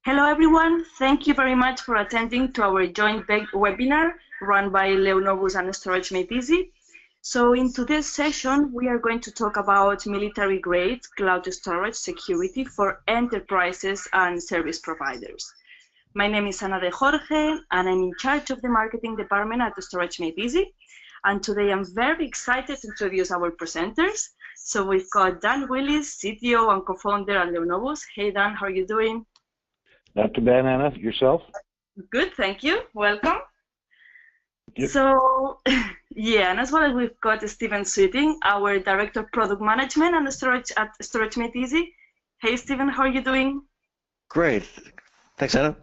Hello everyone, thank you very much for attending to our joint webinar run by Leonovus and Storage Made Easy. So in today's session, we are going to talk about military-grade cloud storage security for enterprises and service providers. My name is Ana de Jorge, and I'm in charge of the marketing department at Storage Made Easy. And today I'm very excited to introduce our presenters. So we've got Dan Willis, CTO and co-founder at Leonovus. Hey Dan, how are you doing? Not too bad, Anna. Yourself? Good, thank you. Welcome. Yep. So, yeah, and as well as we've got Stephen Sweeting, our Director of Product Management and Storage at Storage Made Easy. Hey, Stephen, how are you doing? Great. Thanks, Anna.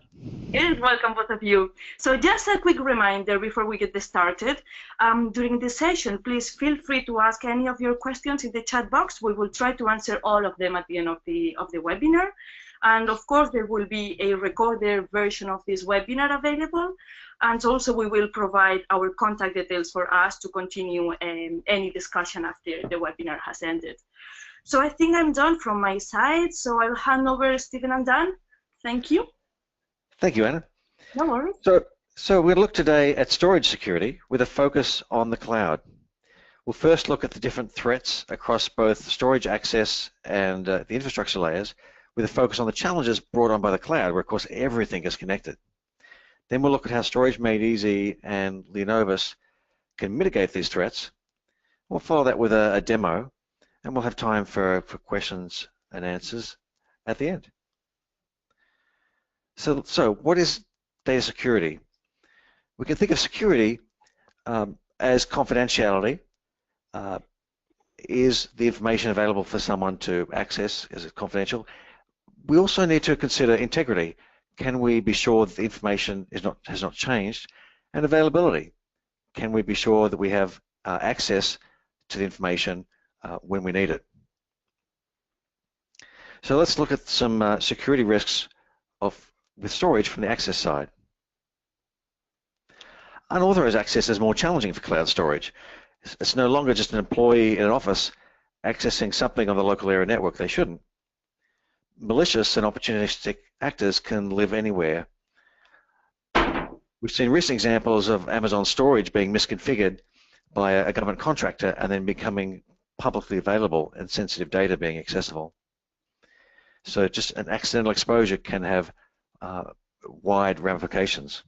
Good, welcome both of you. So just a quick reminder before we get started. During this session, please feel free to ask any of your questions in the chat box. We will try to answer all of them at the end of the webinar. And of course, there will be a recorded version of this webinar available. And also, we will provide our contact details for us to continue any discussion after the webinar has ended. So I think I'm done from my side. So I'll hand over to Stephen and Dan. Thank you. Thank you, Anna. No worries. So we'll look today at storage security with a focus on the cloud. We'll first look at the different threats across both storage access and the infrastructure layers, with a focus on the challenges brought on by the cloud, where of course everything is connected. Then we'll look at how Storage Made Easy and Leonovus can mitigate these threats. We'll follow that with a demo, and we'll have time for questions and answers at the end. So what is data security? We can think of security as confidentiality. Is the information available for someone to access? Is it confidential? We also need to consider integrity. Can we be sure that the information has not changed? And availability. Can we be sure that we have access to the information when we need it? So let's look at some security risks with storage from the access side. Unauthorized access is more challenging for cloud storage. It's no longer just an employee in an office accessing something on the local area network they shouldn't. Malicious and opportunistic actors can live anywhere. We've seen recent examples of Amazon storage being misconfigured by a government contractor and then becoming publicly available and sensitive data being accessible. So just an accidental exposure can have wide ramifications.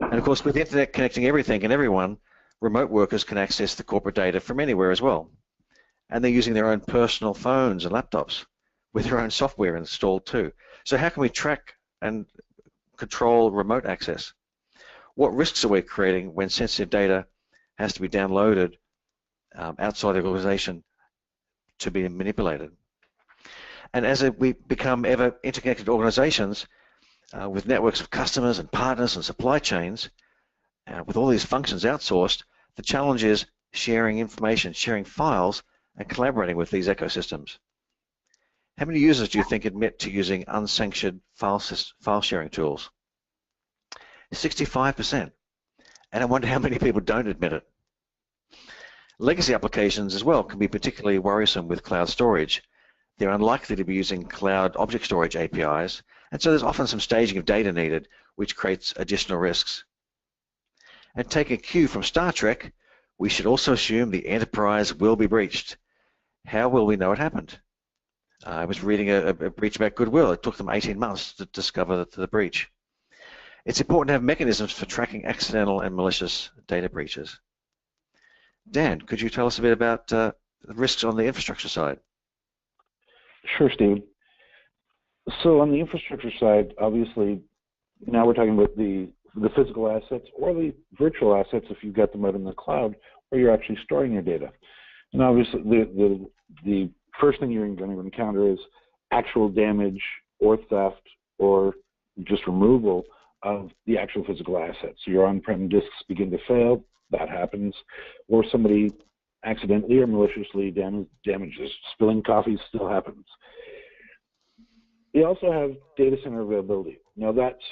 And of course, with the internet connecting everything and everyone, remote workers can access the corporate data from anywhere as well. And they're using their own personal phones and laptops with their own software installed too. So how can we track and control remote access? What risks are we creating when sensitive data has to be downloaded outside the organization to be manipulated? And as we become ever interconnected organizations with networks of customers and partners and supply chains, with all these functions outsourced, the challenge is sharing information, sharing files, and collaborating with these ecosystems. How many users do you think admit to using unsanctioned file sharing tools? 65%. And I wonder how many people don't admit it. Legacy applications as well can be particularly worrisome with cloud storage. They're unlikely to be using cloud object storage APIs, and so there's often some staging of data needed, which creates additional risks. And taking a cue from Star Trek, we should also assume the enterprise will be breached. How will we know it happened? I was reading a breach about Goodwill. It took them 18 months to discover the breach. It's important to have mechanisms for tracking accidental and malicious data breaches. Dan, could you tell us a bit about the risks on the infrastructure side? Sure, Steve. So on the infrastructure side, obviously, now we're talking about the physical assets or the virtual assets if you've got them out in the cloud where you're actually storing your data. And obviously, the first thing you're going to encounter is actual damage or theft or just removal of the actual physical assets. So your on-prem disks begin to fail, that happens, or somebody accidentally or maliciously damages. Spilling coffee still happens. You also have data center availability. Now that's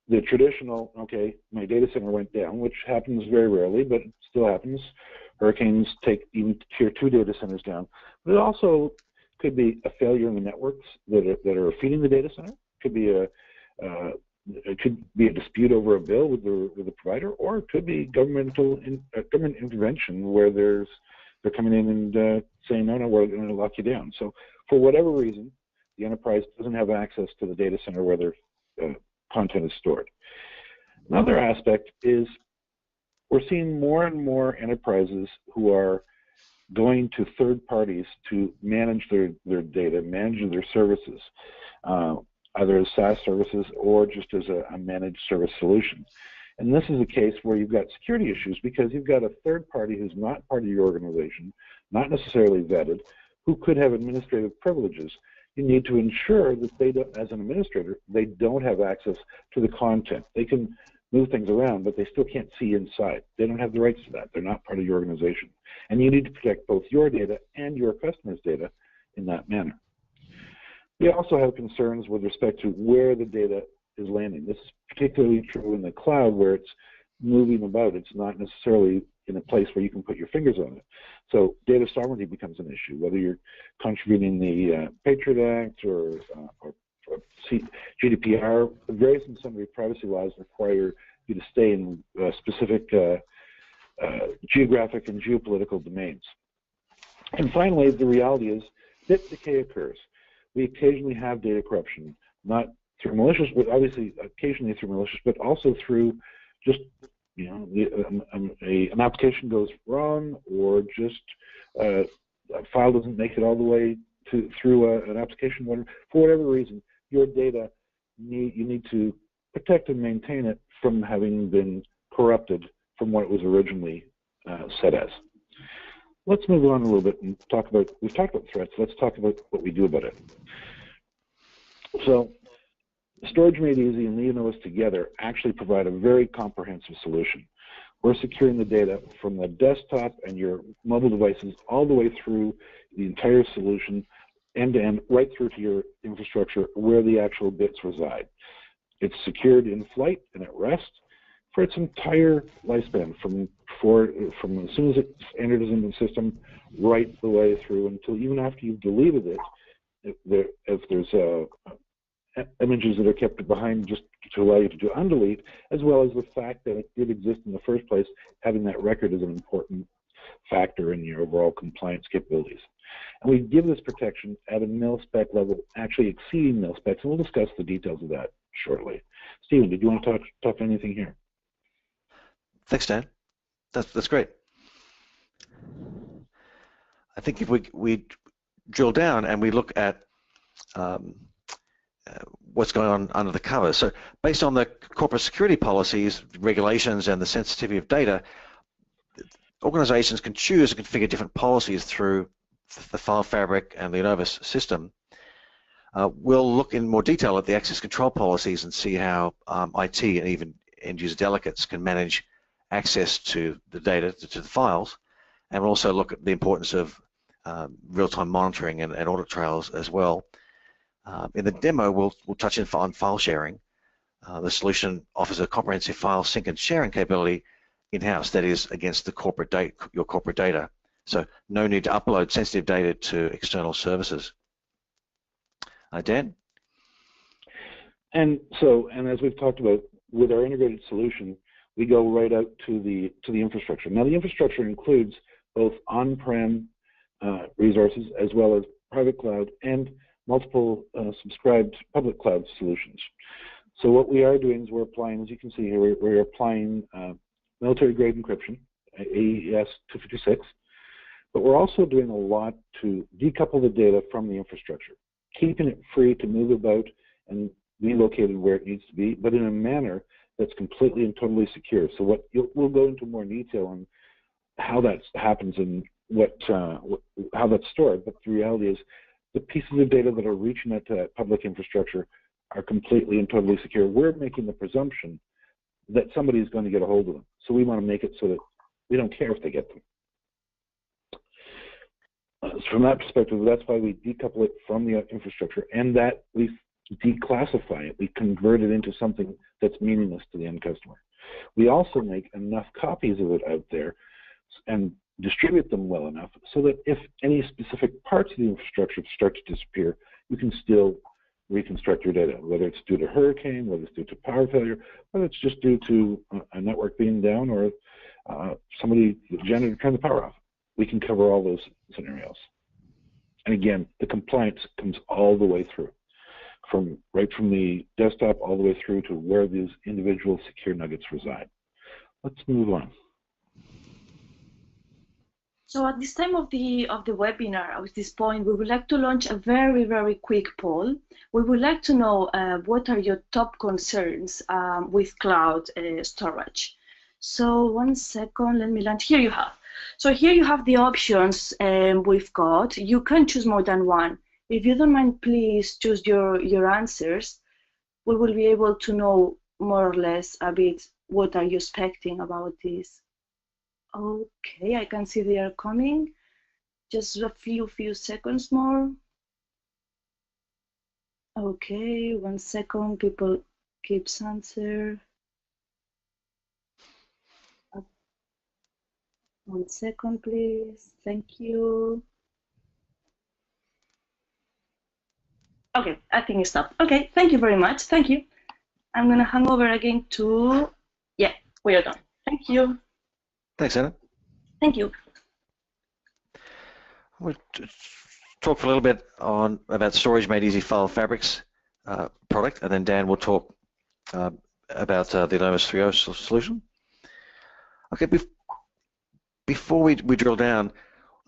the traditional, okay, my data center went down, which happens very rarely, but it still happens. Hurricanes take even tier 2 data centers down. But it also could be a failure in the networks that are feeding the data center. Could be it could be a dispute over a bill with the provider, or it could be government intervention where they're coming in and saying, no, we're going to lock you down. So for whatever reason, the enterprise doesn't have access to the data center where their content is stored. Another aspect is we're seeing more and more enterprises who are going to third parties to manage their data, manage their services, either as SaaS services or just as a managed service solution. And this is a case where you've got security issues because you've got a third party who's not part of your organization, not necessarily vetted, who could have administrative privileges. You need to ensure that they don't, as an administrator, they don't have access to the content. They can move things around, but they still can't see inside. They don't have the rights to that. They're not part of your organization. And you need to protect both your data and your customers' data in that manner. We also have concerns with respect to where the data is landing. This is particularly true in the cloud where it's moving about. It's not necessarily in a place where you can put your fingers on it. So data sovereignty becomes an issue, whether you're contributing the Patriot Act or GDPR. Various and sundry privacy laws require you to stay in specific geographic and geopolitical domains. And finally, the reality is bit decay occurs. We occasionally have data corruption, not through malicious, but obviously occasionally through malicious, but also through just, you know, an application goes wrong, or just a file doesn't make it all the way through an application. For whatever reason, your data, you need to protect and maintain it from having been corrupted from what it was originally set as. Let's move on a little bit and talk about, we've talked about threats, let's talk about what we do about it. So, Storage Made Easy and Leonovus together actually provide a very comprehensive solution. We're securing the data from the desktop and your mobile devices all the way through the entire solution, end-to-end, right through to your infrastructure where the actual bits reside. It's secured in flight and at rest for its entire lifespan, from as soon as it's entered into the system right the way through until even after you've deleted it. If there's images that are kept behind just to allow you to do undelete, as well as the fact that it did exist in the first place, having that record is an important factor in your overall compliance capabilities. And we give this protection at a mil-spec level, actually exceeding mil-specs, and we'll discuss the details of that shortly. Stephen, did you want to talk anything here? Thanks, Dan. That's great. I think if we drill down and we look at what's going on under the cover. So based on the corporate security policies, regulations, and the sensitivity of data, organizations can choose to configure different policies through the file fabric and the Leonovus system. We'll look in more detail at the access control policies and see how IT and even end-user delegates can manage access to the data, to the files, and we'll also look at the importance of real-time monitoring and audit trails as well. In the demo, we'll touch on file sharing. The solution offers a comprehensive file sync and sharing capability in-house, that is, against the corporate data, your corporate data. So no need to upload sensitive data to external services. Dan? And as we've talked about, with our integrated solution, we go right out to the infrastructure. Now, the infrastructure includes both on-prem resources as well as private cloud and multiple subscribed public cloud solutions. So what we are doing is we're applying, as you can see here, we're applying military-grade encryption, AES 256, but we're also doing a lot to decouple the data from the infrastructure, keeping it free to move about and be located where it needs to be, but in a manner that's completely and totally secure. So we'll go into more detail on how that happens and how that's stored, but the reality is the pieces of data that are reaching out to that public infrastructure are completely and totally secure. We're making the presumption that somebody is going to get a hold of them. So we want to make it so that we don't care if they get them. So from that perspective, that's why we decouple it from the infrastructure, and that we declassify it. We convert it into something that's meaningless to the end customer. We also make enough copies of it out there, and distribute them well enough so that if any specific parts of the infrastructure start to disappear, you can still reconstruct your data, whether it's due to hurricane, whether it's due to power failure, whether it's just due to a network being down or the janitor turned the power off. We can cover all those scenarios. And again, the compliance comes all the way through, right from the desktop all the way through to where these individual secure nuggets reside. Let's move on. So at this time of the webinar, at this point, we would like to launch a very, very quick poll. We would like to know what are your top concerns with cloud storage. So 1 second, let me launch. Here you have. So here you have the options we've got. You can choose more than one. If you don't mind, please choose your answers. We will be able to know more or less a bit what are you expecting about this. Okay, I can see they are coming. Just a few seconds more. Okay, 1 second, people keeps answer. 1 second, please. Thank you. Okay, I think it stopped. Okay, thank you very much. Thank you. I'm gonna hand over again to, yeah, we are done. Thank you. Thanks, Anna. Thank you. We'll talk for a little bit about Storage Made Easy File Fabrics product, and then Dan will talk about the Leonovus 3.0 solution. Okay, before we drill down,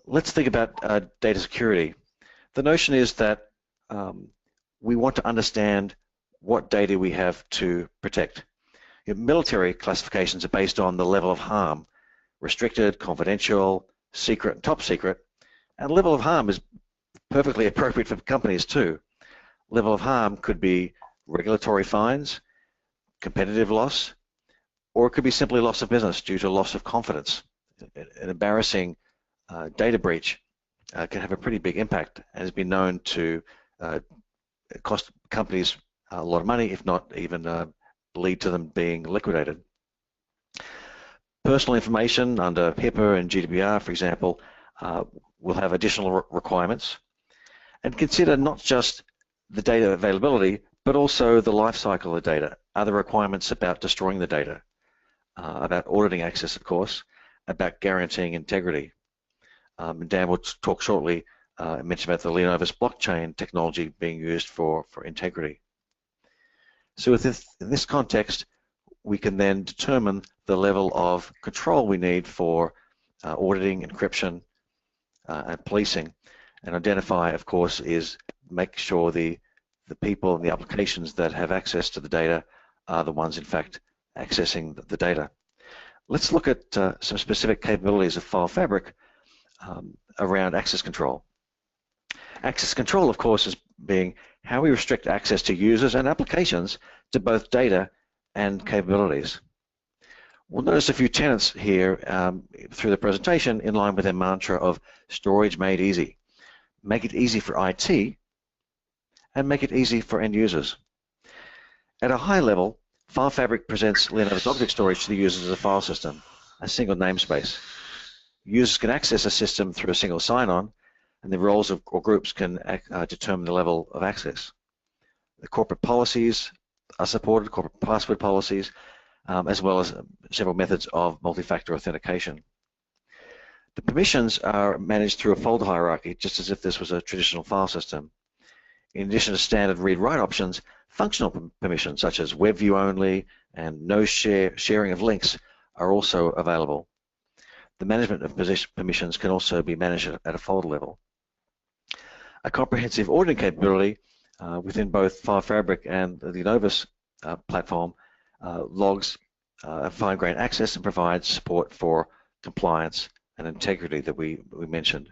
let's think about data security. The notion is that we want to understand what data we have to protect. Military classifications are based on the level of harm: restricted, confidential, secret, and top secret. And level of harm is perfectly appropriate for companies too. Level of harm could be regulatory fines, competitive loss, or it could be simply loss of business due to loss of confidence. An embarrassing data breach can have a pretty big impact and has been known to cost companies a lot of money, if not even lead to them being liquidated. Personal information under HIPAA and GDPR, for example, will have additional requirements. And consider not just the data availability, but also the life cycle of data, other requirements about destroying the data, about auditing access, of course, about guaranteeing integrity. Dan will talk shortly, mention about the Leonovus blockchain technology being used for integrity. So in this context, we can then determine the level of control we need for auditing, encryption, and policing, and identify, of course, is make sure the people and the applications that have access to the data are the ones, in fact, accessing the data. Let's look at some specific capabilities of File Fabric around access control. Access control, of course, is being how we restrict access to users and applications to both data and capabilities. We'll notice a few tenets here through the presentation in line with their mantra of storage made easy. Make it easy for IT and make it easy for end users. At a high level, File Fabric presents Leonovus object storage to the users as a file system, a single namespace. Users can access a system through a single sign-on, and the roles or groups can determine the level of access. The corporate policies are supported, corporate password policies, as well as several methods of multi-factor authentication. The permissions are managed through a folder hierarchy, just as if this was a traditional file system. In addition to standard read-write options, functional permissions such as web view only and no sharing of links are also available. The management of permissions can also be managed at a folder level. A comprehensive auditing capability within both File Fabric and the Leonovus platform logs fine-grained access and provides support for compliance and integrity that we mentioned.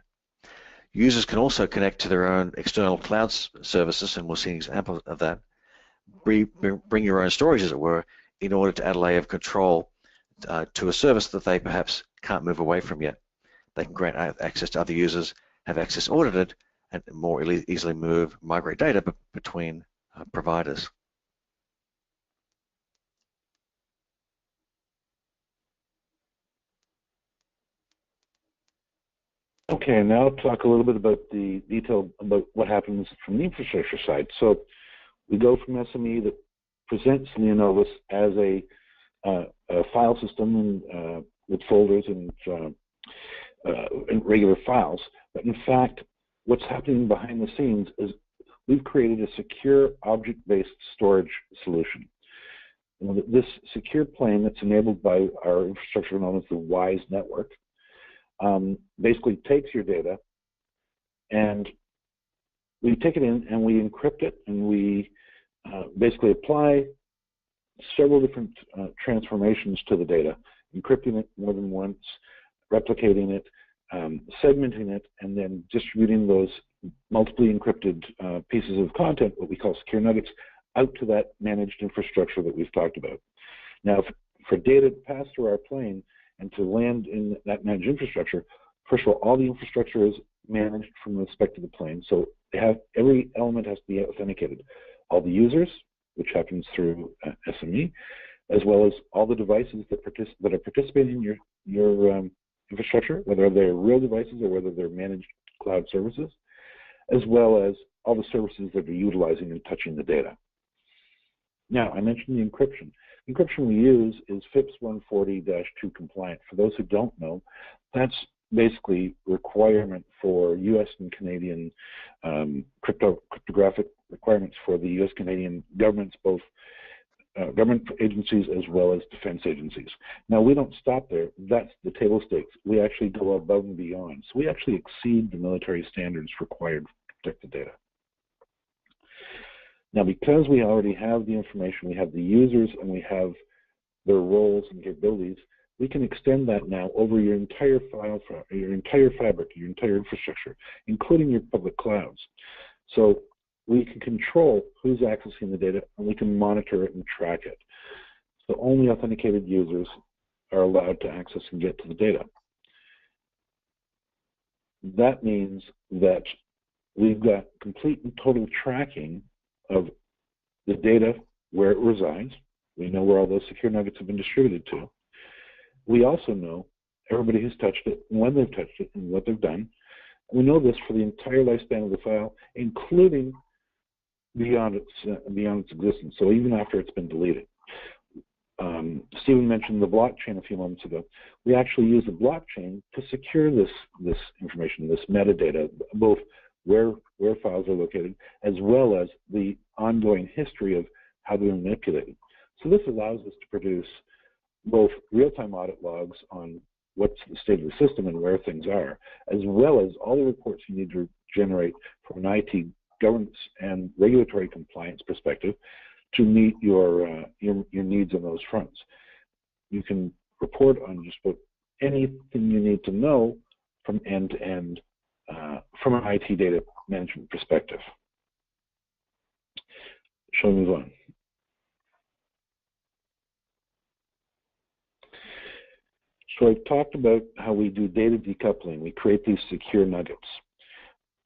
Users can also connect to their own external cloud services, and we'll see an example of that. Bring your own storage, as it were, in order to add a layer of control to a service that they perhaps can't move away from yet. They can grant access to other users, have access audited, and more easily migrate data between providers. Okay, now talk a little bit about the detail about what happens from the infrastructure side. So we go from SME that presents Leonovus as a file system and with folders and regular files, but in fact, what's happening behind the scenes is we've created a secure object-based storage solution. This secure plane that's enabled by our infrastructure known as the WISE network basically takes your data, and we take it in and we encrypt it, and we basically apply several different transformations to the data, encrypting it more than once, replicating it, segmenting it, and then distributing those multiply encrypted pieces of content, what we call secure nuggets, out to that managed infrastructure that we've talked about. Now, for data to pass through our plane and to land in that managed infrastructure, first of all the infrastructure is managed from respect to the plane, so every element has to be authenticated. All the users, which happens through SME, as well as all the devices that are participating in your infrastructure, whether they're real devices or whether they're managed cloud services, as well as all the services that are utilizing and touching the data. Now, I mentioned the encryption. The encryption we use is FIPS 140-2 compliant. For those who don't know, that's basically requirement for U.S. and Canadian cryptographic requirements for the U.S. Canadian governments, both government agencies as well as defense agencies. Now, we don't stop there. That's the table stakes. We actually go above and beyond. So we actually exceed the military standards required to protect the data. Now, because we already have the information, we have the users, and we have their roles and capabilities, we can extend that now over your entire your entire fabric, your entire infrastructure, including your public clouds. So we can control who's accessing the data, and we can monitor it and track it. So only authenticated users are allowed to access and get to the data. That means that we've got complete and total tracking of the data, where it resides. We know where all those secure nuggets have been distributed to. We also know everybody who's touched it, and when they've touched it, and what they've done. We know this for the entire lifespan of the file, including beyond its existence, so even after it's been deleted. Stephen mentioned the blockchain a few moments ago. We actually use the blockchain to secure this information, this metadata, both where files are located, as well as the ongoing history of how they're manipulated. So this allows us to produce both real-time audit logs on what's the state of the system and where things are, as well as all the reports you need to generate from an IT governance and regulatory compliance perspective to meet your needs on those fronts. You can report on just about anything you need to know from end to end from an IT data management perspective. Shall we move on? So I've talked about how we do data decoupling. We create these secure nuggets.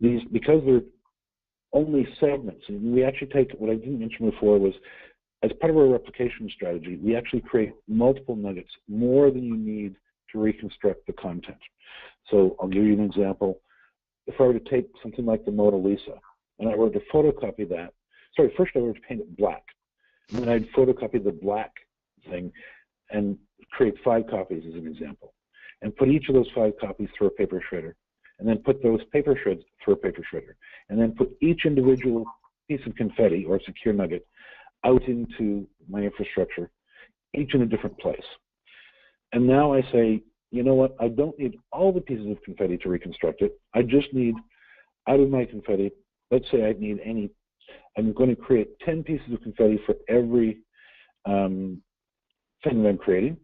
These, because they're only segments, and we actually take, what I didn't mention before was, as part of our replication strategy, we actually create multiple nuggets, more than you need to reconstruct the content. So I'll give you an example. If I were to take something like the Mona Lisa, and I were to photocopy that, first I were to paint it black, and then I'd photocopy the black thing and create 5 copies as an example, and put each of those 5 copies through a paper shredder, and then put those paper shreds through a paper shredder, and then put each individual piece of confetti or secure nugget out into my infrastructure, each in a different place. And now I say, you know what, I don't need all the pieces of confetti to reconstruct it. I just need, out of my confetti, let's say I need I'm going to create 10 pieces of confetti for every thing that I'm creating,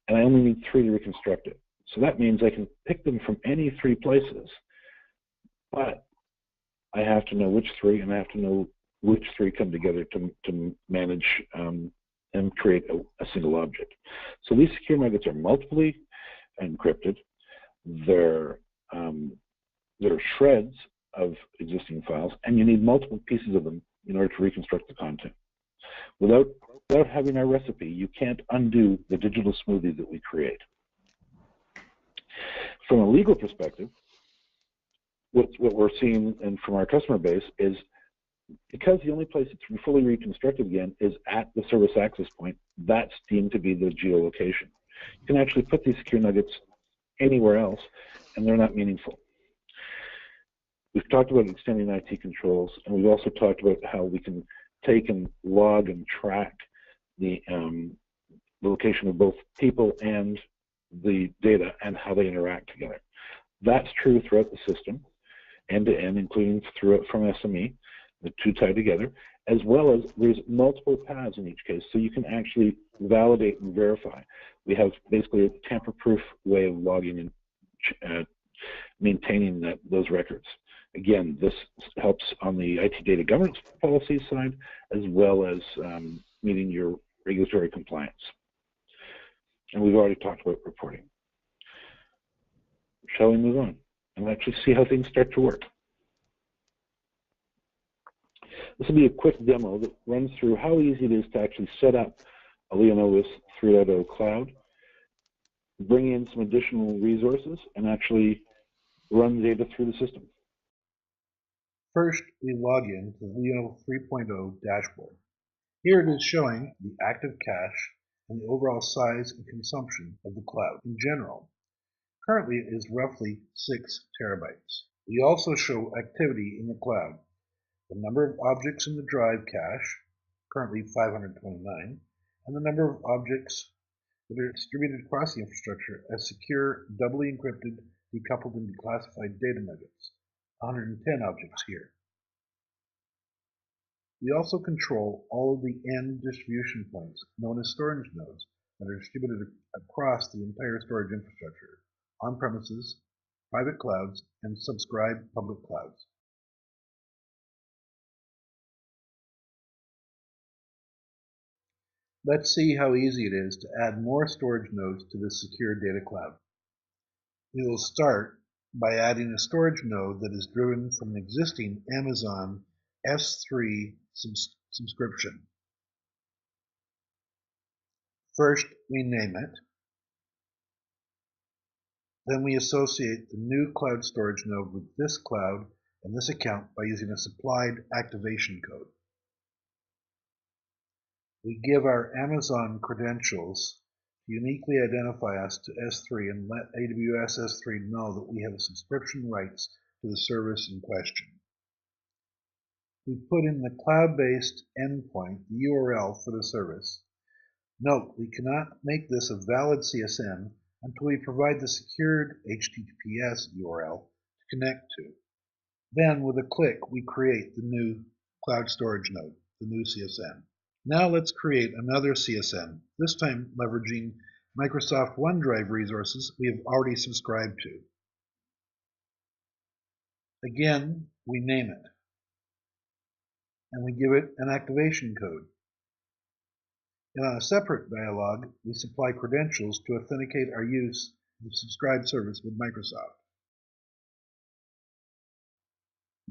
and I only need 3 to reconstruct it. So that means I can pick them from any 3 places, but I have to know which 3, and I have to know which 3 come together to manage and create a single object. So these secure nuggets are multiply encrypted. They're shreds of existing files, and you need multiple pieces of them in order to reconstruct the content. Without having our recipe, you can't undo the digital smoothie that we create. From a legal perspective, what we're seeing and from our customer base is because the only place it's fully reconstructed again is at the service access point, that's deemed to be the geolocation. You can actually put these secure nuggets anywhere else, and they're not meaningful. We've talked about extending IT controls, and we've also talked about how we can take and log and track the location of both people and the data and how they interact together. That's true throughout the system, end to end, including throughout from SME, the two tied together, as well as there's multiple paths in each case, so you can actually validate and verify. We have basically a tamper-proof way of logging and maintaining those records. Again, this helps on the IT data governance policy side, as well as meeting your regulatory compliance. And we've already talked about reporting. Shall we move on and actually see how things start to work? This will be a quick demo that runs through how easy it is to actually set up a Leonovus 3.0 cloud, bring in some additional resources, and actually run data through the system. First, we log in to the Leonovus 3.0 dashboard. Here it is showing the active cache and the overall size and consumption of the cloud in general. Currently, it is roughly 6 terabytes. We also show activity in the cloud, the number of objects in the drive cache, currently 529, and the number of objects that are distributed across the infrastructure as secure, doubly encrypted, decoupled, and declassified data nuggets, 110 objects here. We also control all of the end distribution points, known as storage nodes, that are distributed across the entire storage infrastructure, on-premises, private clouds, and subscribed public clouds. Let's see how easy it is to add more storage nodes to this secure data cloud. We will start by adding a storage node that is driven from an existing Amazon S3 subscription. First, we name it. Then we associate the new cloud storage node with this cloud and this account by using a supplied activation code. We give our Amazon credentials to uniquely identify us to S3 and let AWS S3 know that we have subscription rights to the service in question. We put in the cloud-based endpoint, the URL for the service. Note, we cannot make this a valid CSN until we provide the secured HTTPS URL to connect to. Then, with a click, we create the new cloud storage node, the new CSN. Now let's create another CSN, this time leveraging Microsoft OneDrive resources we have already subscribed to. Again, we name it, and we give it an activation code. And on a separate dialog, we supply credentials to authenticate our use of the subscribed service with Microsoft.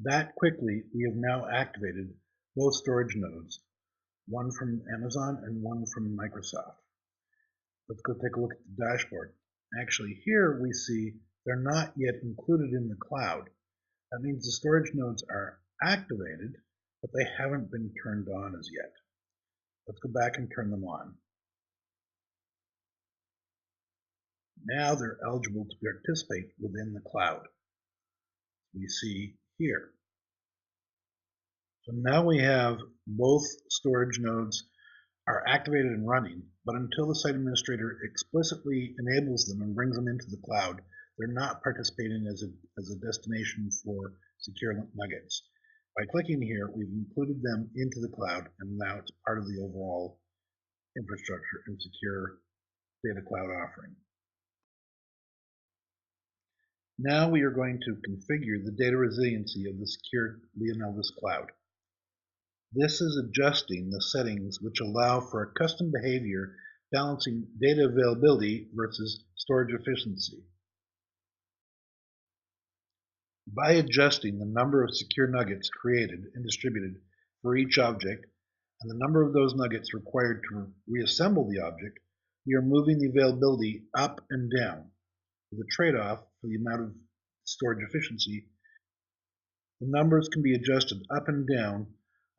That quickly, we have now activated both storage nodes, one from Amazon and one from Microsoft. Let's go take a look at the dashboard. Actually, here we see they're not yet included in the cloud. That means the storage nodes are activated, but they haven't been turned on as yet. Let's go back and turn them on. Now they're eligible to participate within the cloud. We see here. So now we have both storage nodes are activated and running, but until the site administrator explicitly enables them and brings them into the cloud, they're not participating as a destination for secure nuggets. By clicking here, we've included them into the cloud, and now it's part of the overall infrastructure and secure data cloud offering. Now we are going to configure the data resiliency of the secure Leonovus cloud. This is adjusting the settings which allow for a custom behavior balancing data availability versus storage efficiency. By adjusting the number of secure nuggets created and distributed for each object and the number of those nuggets required to reassemble the object, we are moving the availability up and down with a trade-off for the amount of storage efficiency The numbers can be adjusted up and down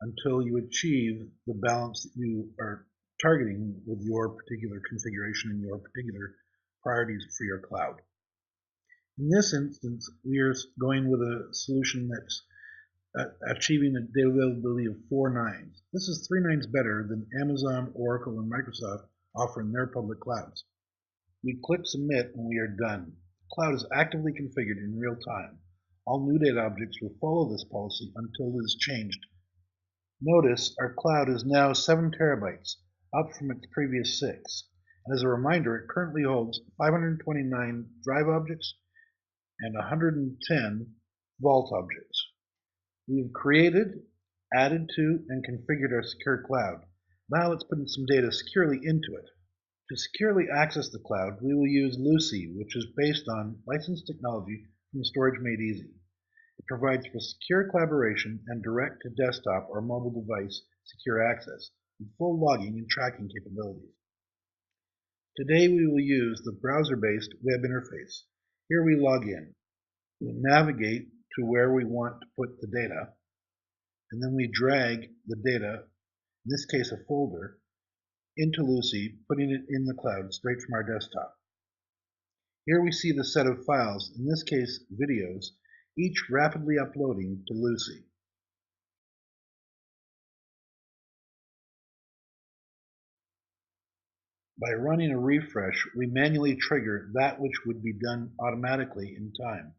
until you achieve the balance that you are targeting with your particular configuration and your particular priorities for your cloud. In this instance, we are going with a solution that's achieving a data availability of 4 nines. This is 3 nines better than Amazon, Oracle, and Microsoft offer in their public clouds. We click Submit and we are done. The cloud is actively configured in real time. All new data objects will follow this policy until it is changed. Notice our cloud is now 7 terabytes, up from its previous 6. And as a reminder, it currently holds 529 drive objects and 110 vault objects. We have created, added to, and configured our secure cloud. Now let's put in some data securely into it. To securely access the cloud, we will use Lucy, which is based on licensed technology from Storage Made Easy. It provides for secure collaboration and direct-to-desktop or mobile device secure access with full logging and tracking capabilities. Today we will use the browser-based web interface. Here we log in. We navigate to where we want to put the data, and then we drag the data, in this case a folder, into Lucy, putting it in the cloud straight from our desktop. Here we see the set of files, in this case videos, each rapidly uploading to Lucy. By running a refresh, we manually trigger that which would be done automatically in time.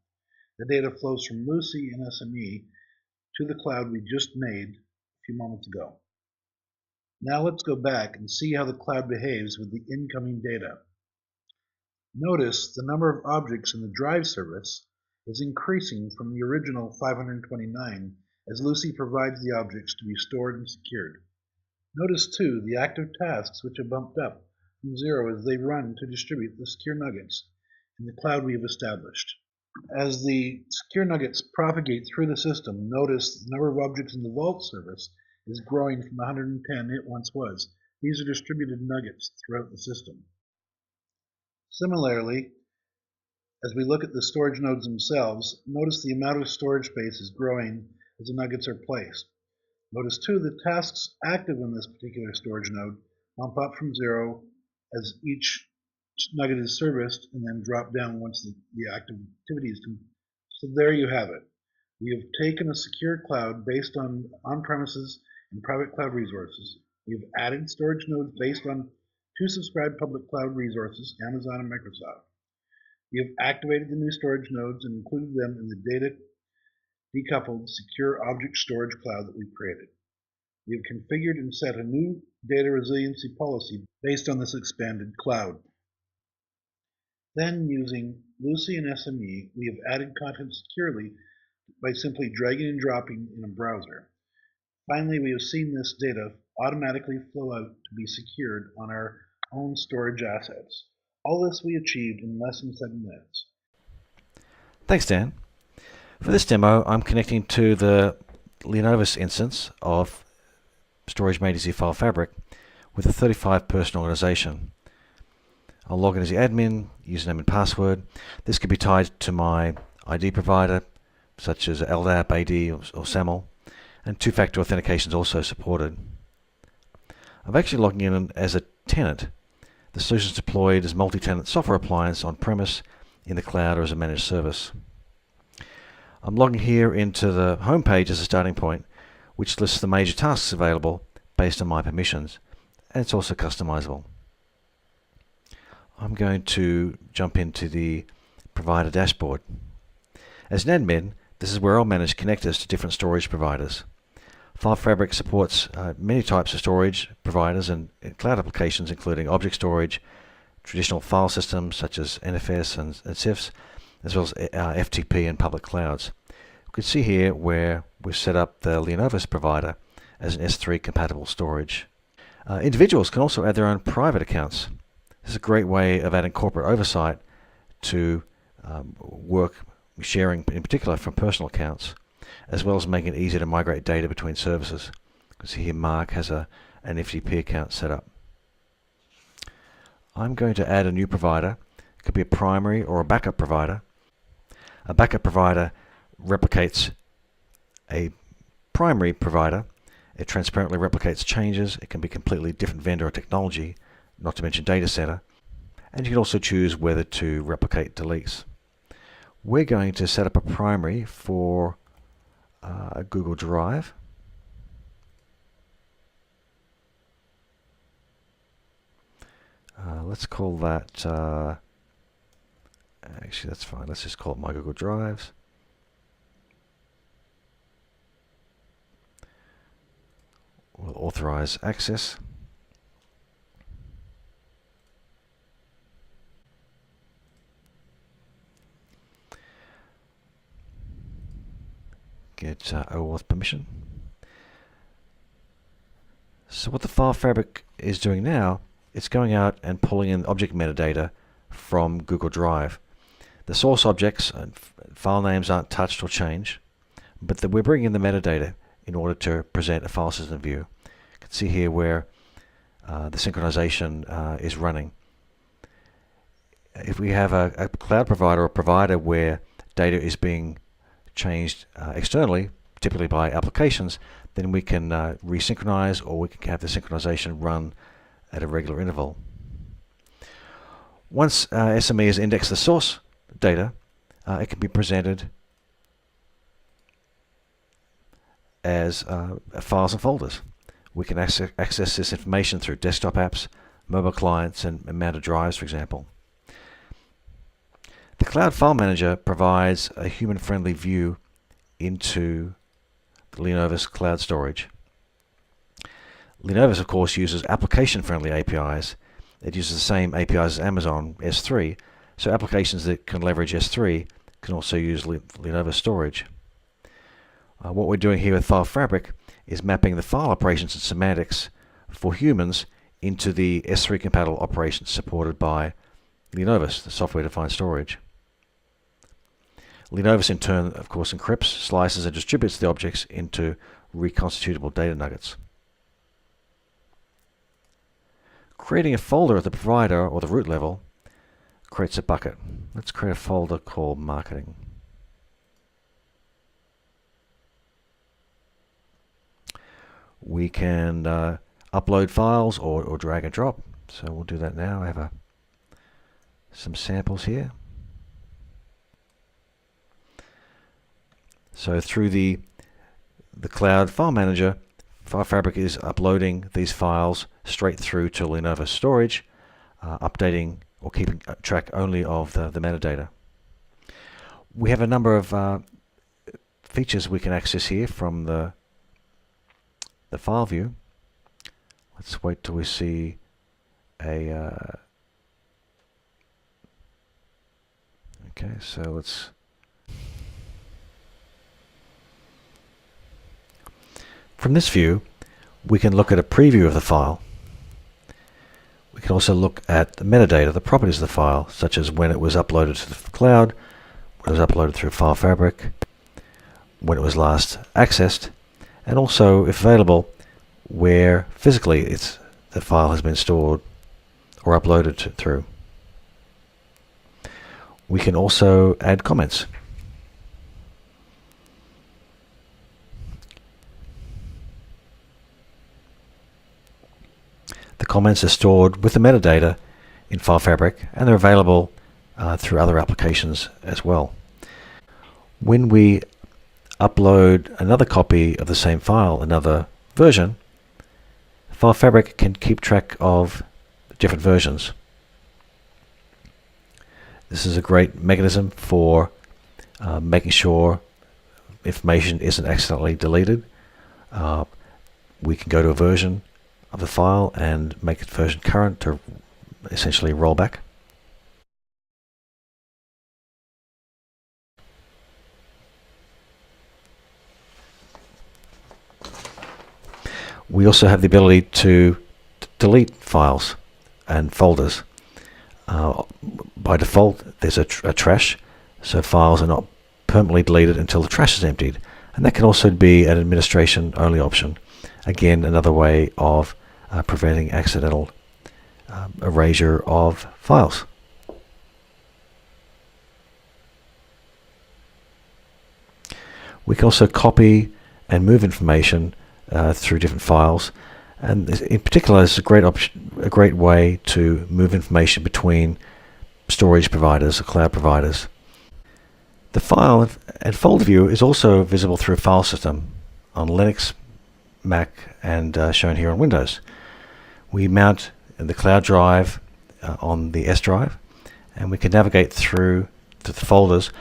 The data flows from Lucy and SME to the cloud we just made a few moments ago. Now let's go back and see how the cloud behaves with the incoming data. Notice the number of objects in the drive service is increasing from the original 529 as Lucy provides the objects to be stored and secured. Notice too the active tasks which have bumped up from 0 as they run to distribute the secure nuggets in the cloud we have established. As the secure nuggets propagate through the system, notice the number of objects in the vault service is growing from the 110 it once was. These are distributed nuggets throughout the system. Similarly, as we look at the storage nodes themselves, notice the amount of storage space is growing as the nuggets are placed. Notice too the tasks active in this particular storage node bump up from 0 as each nugget is serviced and then drop down once the active activity is complete. So there you have it. We have taken a secure cloud based on on-premises and private cloud resources. We have added storage nodes based on 2 subscribed public cloud resources, Amazon and Microsoft. We have activated the new storage nodes and included them in the data decoupled secure object storage cloud that we've created. We have configured and set a new data resiliency policy based on this expanded cloud. Then, using Lucy and SME, we have added content securely by simply dragging and dropping in a browser. Finally, we have seen this data automatically flow out to be secured on our own storage assets. All this we achieved in less than 7 minutes. Thanks, Dan. For this demo, I'm connecting to the Leonovus instance of Storage Made Easy File Fabric with a 35-person organization. I'll log in as the admin, username and password. This could be tied to my ID provider, such as LDAP, AD, or SAML, and 2-factor authentication is also supported. I'm actually logging in as a tenant. The solution is deployed as multi-tenant software appliance on-premise, in the cloud, or as a managed service. I'm logging here into the home page as a starting point, which lists the major tasks available based on my permissions, and it's also customizable. I'm going to jump into the provider dashboard. As an admin, this is where I'll manage connectors to different storage providers. File Fabric supports many types of storage providers and cloud applications, including object storage, traditional file systems such as NFS and CIFS, as well as FTP and public clouds. You can see here where we've set up the Leonovus provider as an S3 compatible storage. Individuals can also add their own private accounts. This is a great way of adding corporate oversight to work sharing, in particular from personal accounts, as well as making it easier to migrate data between services. You can see here Mark has an FTP account set up. I'm going to add a new provider. It could be a primary or a backup provider. A backup provider replicates a primary provider, it transparently replicates changes. It can be completely different vendor or technology, not to mention data center. And you can also choose whether to replicate deletes. We're going to set up a primary for Google Drive. Let's call that, actually that's fine, let's just call it My Google Drives. We'll authorize access. Get OAuth permission. So what the file fabric is doing now, it's going out and pulling in object metadata from Google Drive. The source objects and file names aren't touched or changed, but we're bringing in the metadata in order to present a file system view. You can see here where the synchronization is running. If we have a cloud provider or provider where data is being changed externally, typically by applications, then we can resynchronize, or we can have the synchronization run at a regular interval. Once SME has indexed the source data, it can be presented as files and folders. We can access this information through desktop apps, mobile clients, and mounted drives, for example. The Cloud File Manager provides a human-friendly view into the Leonovus cloud storage. Leonovus, of course, uses application-friendly APIs. It uses the same APIs as Amazon S3, so applications that can leverage S3 can also use Leonovus storage. What we're doing here with File Fabric is mapping the file operations and semantics for humans into the S3 compatible operations supported by Leonovus, the software-defined storage. Leonovus in turn, of course, encrypts, slices, and distributes the objects into reconstitutable data nuggets. Creating a folder at the provider or the root level creates a bucket. Let's create a folder called Marketing. We can upload files or drag and drop. So we'll do that now. I have some samples here. So through the Cloud File Manager, File Fabric is uploading these files straight through to Leonovus storage, updating or keeping track only of the metadata. We have a number of features we can access here from the file view. Let's wait till we see a okay, so let's from this view we can look at a preview of the file. We can also look at the metadata, the properties of the file, such as when it was uploaded to the cloud, when it was uploaded through File Fabric, when it was last accessed, and also, if available, where physically the file has been stored or uploaded through. We can also add comments. The comments are stored with the metadata in File Fabric, and they're available through other applications as well. When we upload another copy of the same file, another version, File Fabric can keep track of different versions. This is a great mechanism for making sure information isn't accidentally deleted. We can go to a version of the file and make the version current to essentially roll back. We also have the ability to delete files and folders. By default, there's a trash, so files are not permanently deleted until the trash is emptied. And that can also be an administration-only option. Again, another way of preventing accidental erasure of files. We can also copy and move information through different files. And in particular, it's a great way to move information between storage providers or cloud providers. The file and folder view is also visible through a file system on Linux, Mac, and shown here on Windows. We mount the cloud drive on the S drive, and we can navigate through the folders.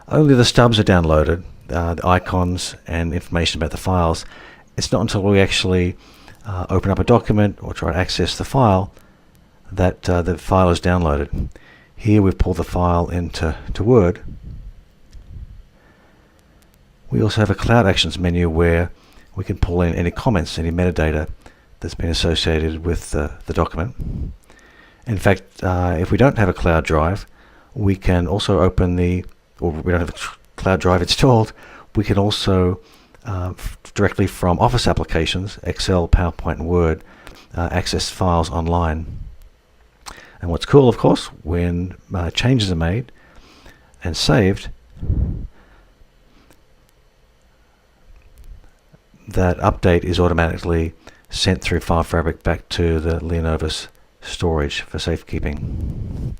Only the stubs are downloaded, the icons and information about the files. It's not until we actually open up a document or try to access the file that the file is downloaded. Here we've pulled the file into Word. We also have a Cloud Actions menu where we can pull in any comments, any metadata that's been associated with the document. In fact, if we don't have a cloud drive, we can also open or we don't have a cloud drive installed, we can also directly from Office applications, Excel, PowerPoint, and Word, access files online. And what's cool, of course, when changes are made and saved, that update is automatically sent through File Fabric back to the Leonovus storage for safekeeping.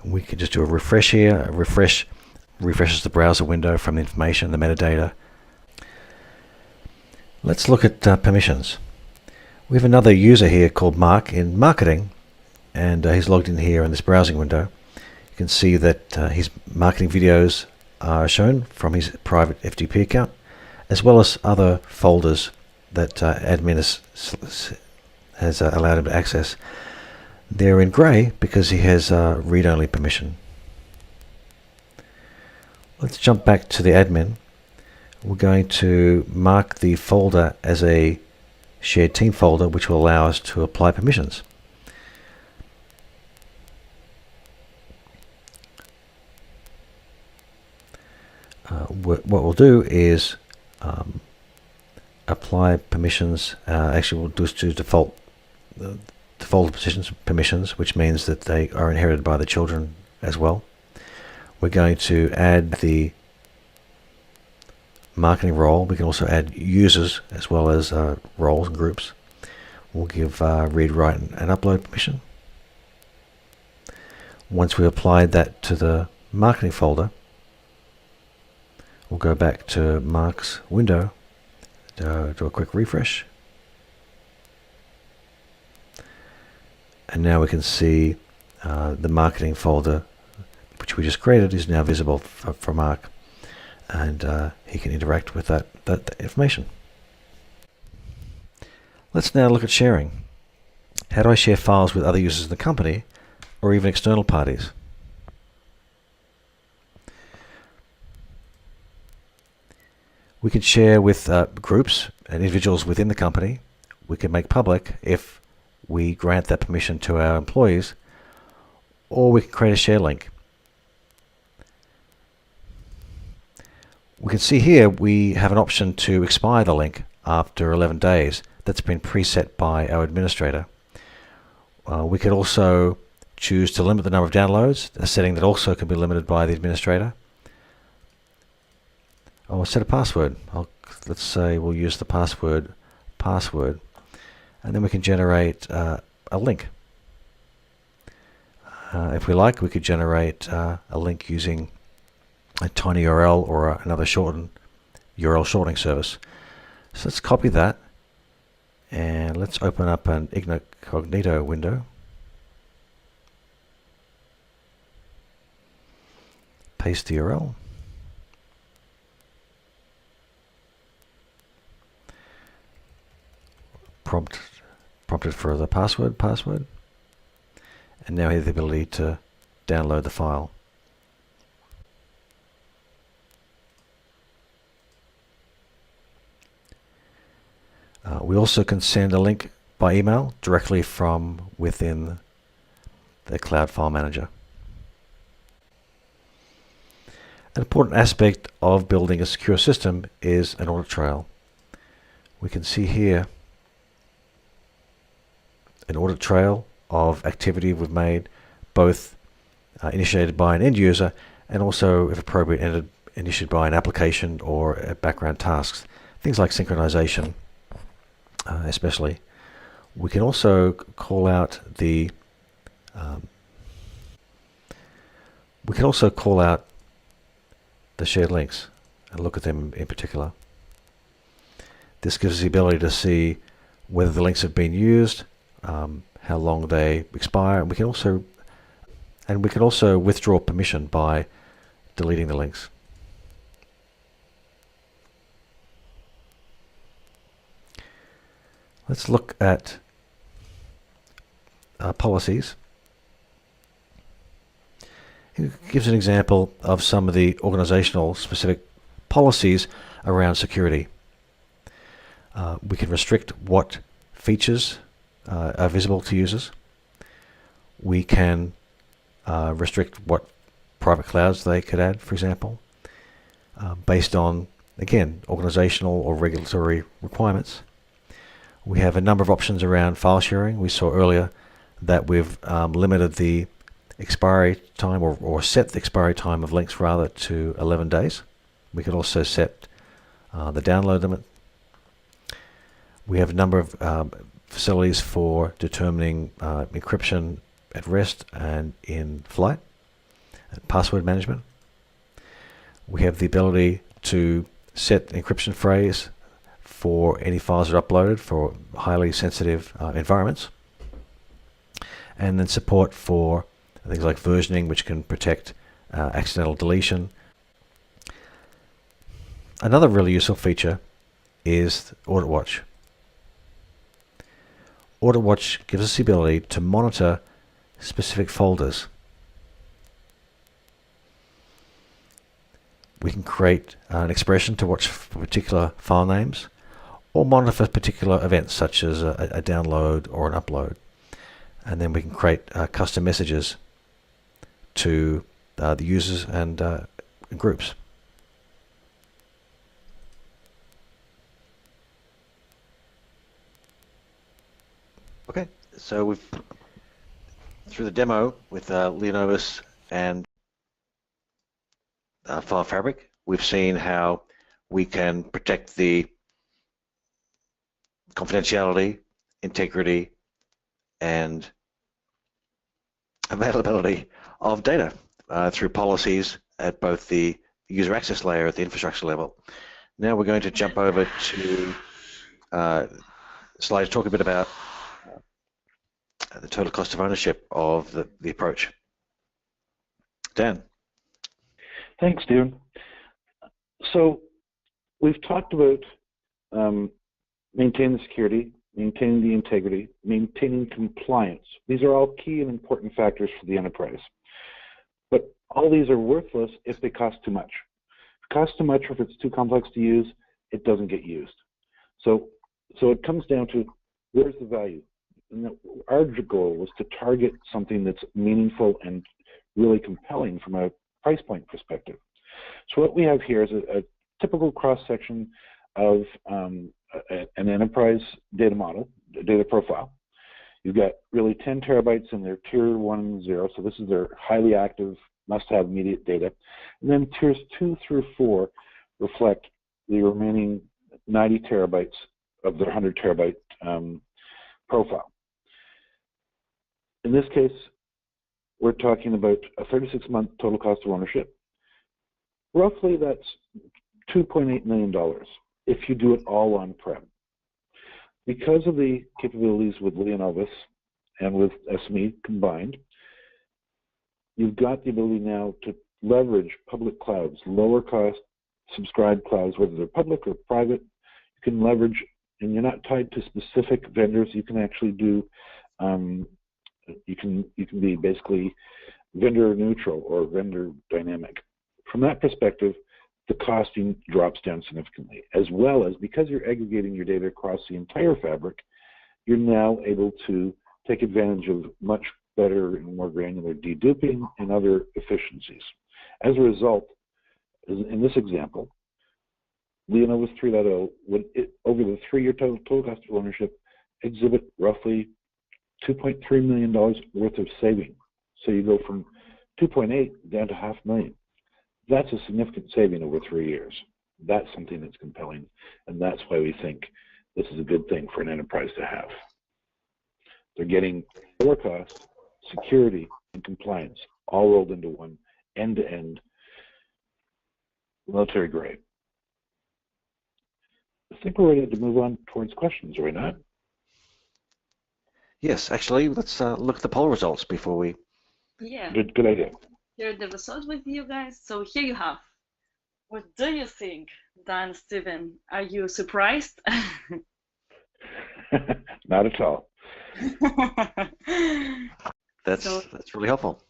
We can just do a refresh here. A refreshes the browser window from the information, the metadata. Let's look at permissions. We have another user here called Mark in marketing, and he's logged in here in this browsing window. You can see that his marketing videos are shown from his private FTP account, as well as other folders that admin has allowed him to access. They're in grey because he has read-only permission. Let's jump back to the admin. We're going to mark the folder as a shared team folder, which will allow us to apply permissions. What we'll do is apply permissions. Actually, we'll just do default permissions, which means that they are inherited by the children as well. We're going to add the marketing role. We can also add users as well as roles and groups. We'll give read, write, and upload permission. Once we applied that to the marketing folder, we'll go back to Mark's window, do a quick refresh. And now we can see the marketing folder, which we just created, is now visible for Mark. And he can interact with that information. Let's now look at sharing. How do I share files with other users in the company or even external parties? We can share with groups and individuals within the company. We can make public if we grant that permission to our employees, or we can create a share link. We can see here we have an option to expire the link after 11 days. That's been preset by our administrator. We could also choose to limit the number of downloads, a setting that also can be limited by the administrator. I'll set a password. Let's say we'll use the password, and then we can generate a link. If we like, we could generate a link using a tinyURL or another shortened URL shortening service. So let's copy that, and let's open up an incognito window. Paste the URL. Prompted for the password, and now we have the ability to download the file. We also can send a link by email directly from within the Cloud File Manager. An important aspect of building a secure system is an audit trail. We can see here an audit trail of activity we've made, both initiated by an end user and also, if appropriate, initiated by an application or background tasks, things like synchronization, especially. We can also call out the shared links and look at them in particular. This gives us the ability to see whether the links have been used, how long they expire, and we can also withdraw permission by deleting the links. Let's look at policies. It gives an example of some of the organizational specific policies around security. We can restrict what features are visible to users. We can restrict what private clouds they could add, for example, based on, again, organizational or regulatory requirements. We have a number of options around file sharing. We saw earlier that we've limited the expiry time or set the expiry time of links rather to 11 days. We could also set the download limit. We have a number of facilities for determining encryption at rest and in flight, and password management. We have the ability to set encryption phrase for any files that are uploaded for highly sensitive environments, and then support for things like versioning, which can protect accidental deletion. Another really useful feature is Audit Watch. Audit Watch gives us the ability to monitor specific folders. We can create an expression to watch for particular file names, or monitor for particular events such as a download or an upload. And then we can create custom messages to the users and groups. Okay, so we've through the demo with Leonovus and File Fabric, we've seen how we can protect the confidentiality, integrity, and availability of data through policies at both the user access layer at the infrastructure level. Now we're going to jump over to slides talk a bit about the total cost of ownership of the approach. Dan. Thanks, Stephen. So we've talked about maintaining the security, maintaining the integrity, maintaining compliance. These are all key and important factors for the enterprise. But all these are worthless if they cost too much. If it costs too much or if it's too complex to use, it doesn't get used. So it comes down to where's the value? And our goal was to target something that's meaningful and really compelling from a price point perspective. So what we have here is a typical cross-section of an enterprise data model, data profile. You've got really 10 terabytes in their tier 1 and 0, so this is their highly active, must-have immediate data. And then tiers 2 through 4 reflect the remaining 90 terabytes of their 100 terabyte profile. In this case, we're talking about a 36-month total cost of ownership. Roughly, that's $2.8 million if you do it all on-prem. Because of the capabilities with Leonovus and with SME combined, you've got the ability now to leverage public clouds, lower-cost subscribed clouds, whether they're public or private. You can leverage, and you're not tied to specific vendors. You can actually do you can be basically vendor neutral or vendor dynamic. From that perspective, the costing drops down significantly, as well as because you're aggregating your data across the entire fabric, you're now able to take advantage of much better and more granular deduping and other efficiencies. As a result, in this example, Leonovus 3.0 would, over the 3-year total cost of ownership, exhibit roughly $2.3 million worth of saving. So you go from 2.8 down to $500,000. That's a significant saving over 3 years. That's something that's compelling, and that's why we think this is a good thing for an enterprise to have. They're getting lower cost, security, and compliance all rolled into one, end-to-end, military grade. I think we're ready to move on towards questions, are we not? Yes, actually, let's look at the poll results before we... Yeah. Good idea. Share the results with you guys. So here you have. What do you think, Dan, Stephen? Are you surprised? Not at all. That's really helpful.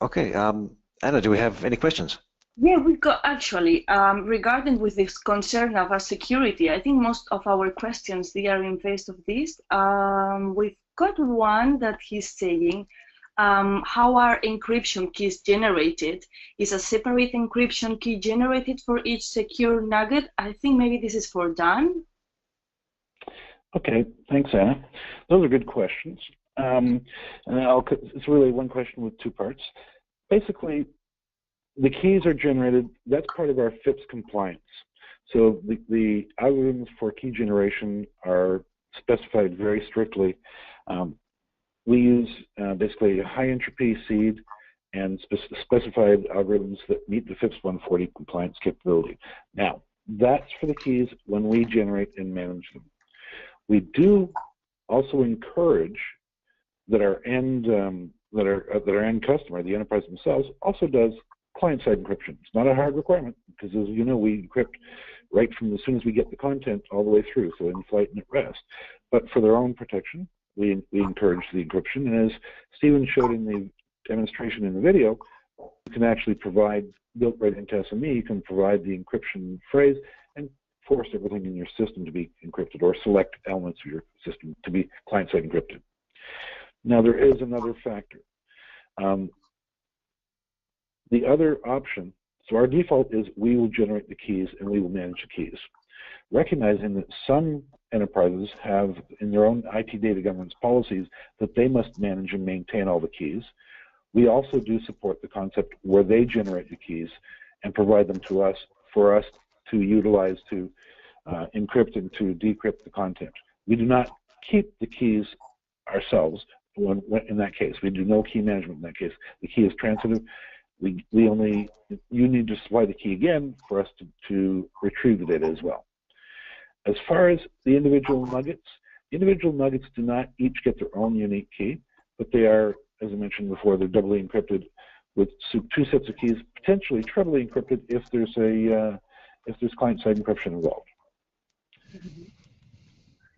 Okay, Anna, do we have any questions? Yeah, we've got actually, regarding with this concern of our security, I think most of our questions, they are in face of this. We've got one that he's saying, how are encryption keys generated? Is a separate encryption key generated for each secure nugget? I think maybe this is for Dan. Okay, thanks, Anna. Those are good questions. And it's really one question with two parts. Basically, the keys are generated, that's part of our FIPS compliance. So the algorithms for key generation are specified very strictly. We use basically a high entropy seed and specified algorithms that meet the FIPS 140 compliance capability. Now, that's for the keys when we generate and manage them. We do also encourage that our end customer, the enterprise themselves, also does client-side encryption. It's not a hard requirement because, as you know, we encrypt right from as soon as we get the content all the way through, so in flight and at rest. But for their own protection, we encourage the encryption. And as Stephen showed in the demonstration in the video, you can actually provide, built right into SME, you can provide the encryption phrase and force everything in your system to be encrypted, or select elements of your system to be client-side encrypted. Now, there is another factor. The other option, so our default is we will generate the keys and we will manage the keys. Recognizing that some enterprises have in their own IT data governance policies that they must manage and maintain all the keys, we also do support the concept where they generate the keys and provide them to us for us to utilize to encrypt and to decrypt the content. We do not keep the keys ourselves in that case. We do no key management in that case. The key is transitive. You need to supply the key again for us to retrieve the data as well. As far as the individual nuggets do not each get their own unique key, but they are, as I mentioned before, they're doubly encrypted with two sets of keys, potentially trebly encrypted if there's client-side encryption involved.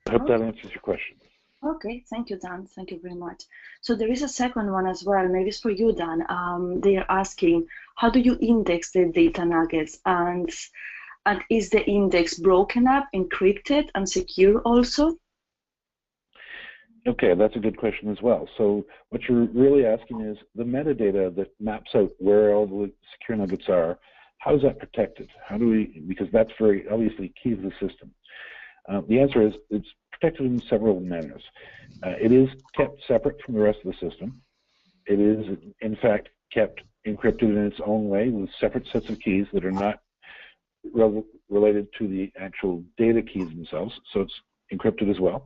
I hope that answers your question. Okay, thank you, Dan. Thank you very much. So there is a second one as well. Maybe it's for you, Dan. They are asking, how do you index the data nuggets? And is the index broken up, encrypted, and secure also? Okay, that's a good question as well. So what you're really asking is the metadata that maps out where all the secure nuggets are, how is that protected? How do we, because that's very obviously key to the system. The answer is it's protected in several manners. It is kept separate from the rest of the system. It is, in fact, kept encrypted in its own way with separate sets of keys that are not related to the actual data keys themselves, so it's encrypted as well.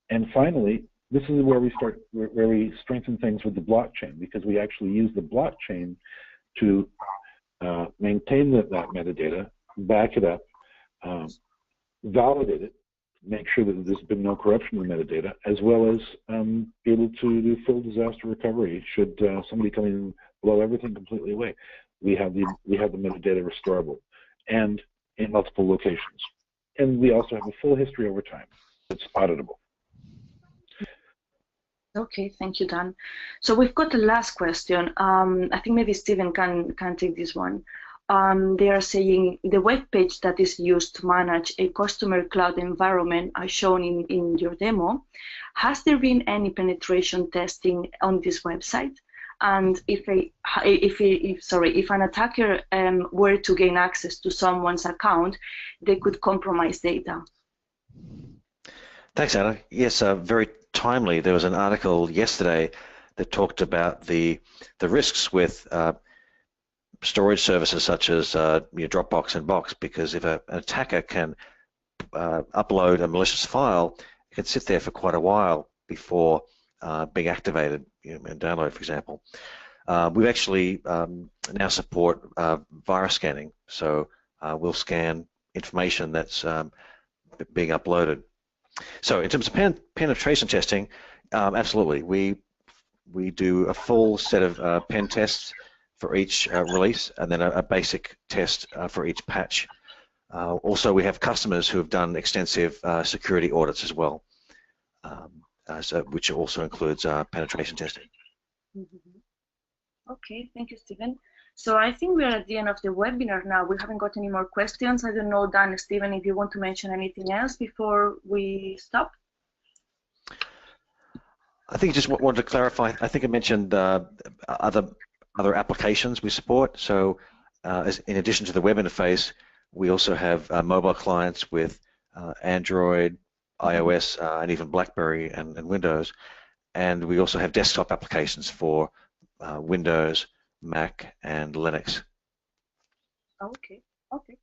And finally, this is where we strengthen things with the blockchain, because we actually use the blockchain to maintain that metadata, back it up, validate it, make sure that there's been no corruption in the metadata, as well as be able to do full disaster recovery should somebody come in and blow everything completely away. We have the metadata restorable and in multiple locations. And we also have a full history over time. It's auditable. Okay, thank you, Dan. So we've got the last question. I think maybe Stephen can take this one. They are saying the web page that is used to manage a customer cloud environment as shown in your demo, has there been any penetration testing on this website? And if an attacker were to gain access to someone's account, they could compromise data. Thanks, Anna. Yes, very timely. There was an article yesterday that talked about the risks with storage services such as your Dropbox and Box, because if an attacker can upload a malicious file, it can sit there for quite a while before being activated, and download, for example. We've actually now support virus scanning, so we'll scan information that's being uploaded. So in terms of penetration testing, absolutely, we do a full set of pen tests for each release, and then a basic test for each patch. Also, we have customers who have done extensive security audits as well, which also includes penetration testing. Mm-hmm. Okay, thank you, Stephen. So I think we are at the end of the webinar now. We haven't got any more questions. I don't know, Dan, Stephen, if you want to mention anything else before we stop. I think just wanted to clarify. I think I mentioned other applications we support. So in addition to the web interface, we also have mobile clients with Android, iOS, and even BlackBerry and Windows. And we also have desktop applications for Windows, Mac, and Linux. Okay,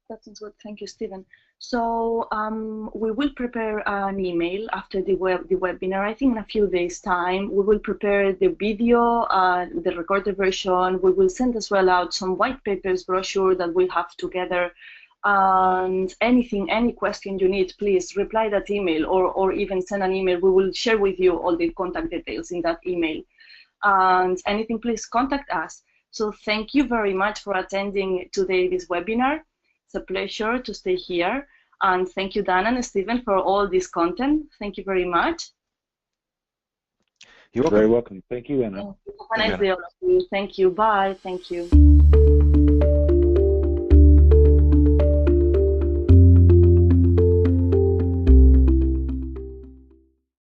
that sounds good. Thank you, Stephen. So we will prepare an email after the webinar. I think in a few days' time, we will prepare the video, the recorded version. We will send as well out some white papers brochure that we'll have together. And any question you need, please reply that email or even send an email. We will share with you all the contact details in that email. And anything, please contact us. So thank you very much for attending today this webinar. It's a pleasure to stay here. And thank you, Dan and Stephen, for all this content. Thank you very much. You're very welcome. Thank you, Anna. Have a nice day, all of you. Thank you. Bye. Thank you.